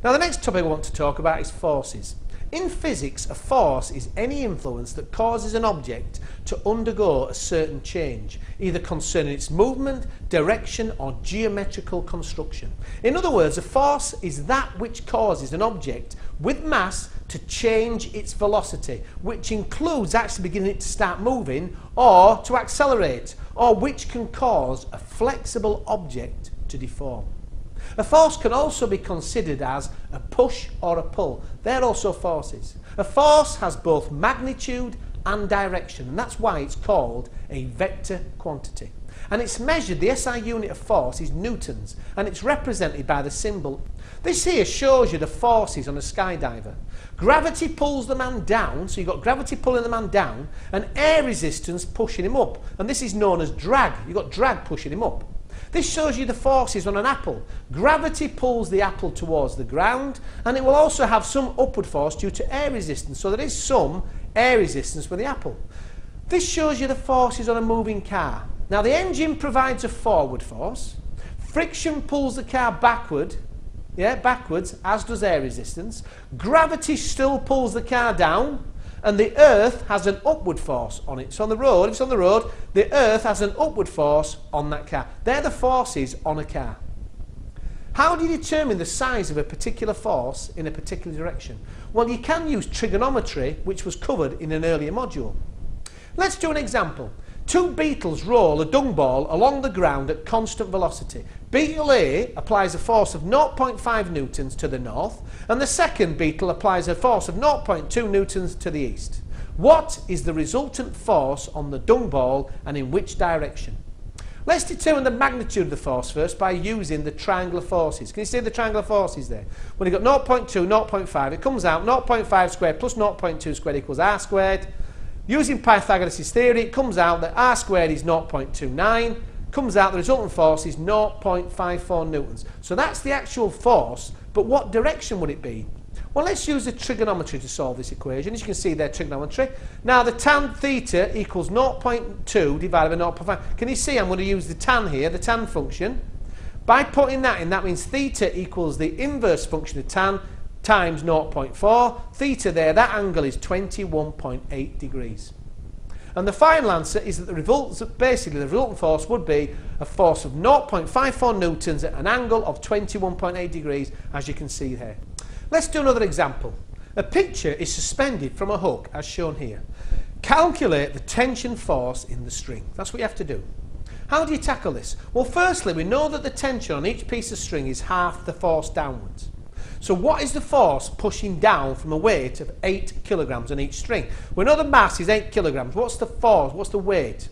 Now the next topic I want to talk about is forces. In physics, a force is any influence that causes an object to undergo a certain change, either concerning its movement, direction or geometrical construction. In other words, a force is that which causes an object with mass to change its velocity, which includes actually beginning it to start moving or to accelerate, or which can cause a flexible object to deform. A force can also be considered as a push or a pull. They're also forces. A force has both magnitude and direction, and that's why it's called a vector quantity. And it's measured, the SI unit of force is newtons, and it's represented by the symbol. This here shows you the forces on a skydiver. Gravity pulls the man down, so you've got gravity pulling the man down, and air resistance pushing him up. And this is known as drag. You've got drag pushing him up. This shows you the forces on an apple. Gravity pulls the apple towards the ground, and it will also have some upward force due to air resistance, so there is some air resistance with the apple. This shows you the forces on a moving car. Now the engine provides a forward force, friction pulls the car backwards, as does air resistance, gravity still pulls the car down, and the earth has an upward force on it. So on the road, if it's on the road, the earth has an upward force on that car. They're the forces on a car. How do you determine the size of a particular force in a particular direction? Well, you can use trigonometry, which was covered in an earlier module. Let's do an example. Two beetles roll a dung ball along the ground at constant velocity. Beetle A applies a force of 0.5 newtons to the north, and the second beetle applies a force of 0.2 newtons to the east. What is the resultant force on the dung ball, and in which direction? Let's determine the magnitude of the force first by using the triangular forces. Can you see the triangular forces there? When you've got 0.2, 0.5, it comes out 0.5 squared plus 0.2 squared equals r squared. Using Pythagoras' theory, it comes out that r squared is 0.29, comes out the resultant force is 0.54 newtons. So that's the actual force, but what direction would it be? Well, let's use the trigonometry to solve this equation. As you can see there, trigonometry. Now, the tan theta equals 0.2 divided by 0.5. Can you see I'm going to use the tan here, the tan function. By putting that in, that means theta equals the inverse function of tan times 0.4. Theta there, that angle is 21.8 degrees. And the final answer is that the resultant force would be a force of 0.54 newtons at an angle of 21.8 degrees, as you can see here. Let's do another example. A picture is suspended from a hook, as shown here. Calculate the tension force in the string. That's what you have to do. How do you tackle this? Well, firstly, we know that the tension on each piece of string is half the force downwards. So what is the force pushing down from a weight of 8 kilograms on each string? We know the mass is 8 kilograms. What's the force? What's the weight?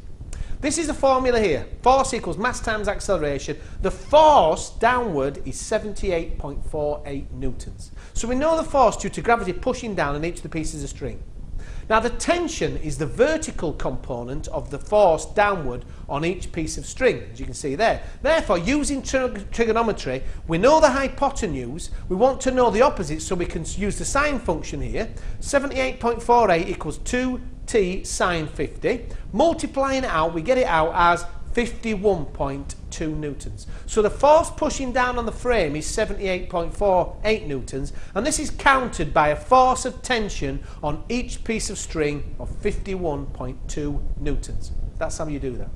This is the formula here. Force equals mass times acceleration. The force downward is 78.48 newtons. So we know the force due to gravity pushing down on each of the pieces of string. Now the tension is the vertical component of the force downward on each piece of string, as you can see there. Therefore, using trigonometry, we know the hypotenuse, we want to know the opposite, so we can use the sine function here. 78.48 equals 2t sine 50. Multiplying it out, we get it out as 51.2 newtons. So the force pushing down on the frame is 78.48 newtons, and this is countered by a force of tension on each piece of string of 51.2 newtons. That's how you do that.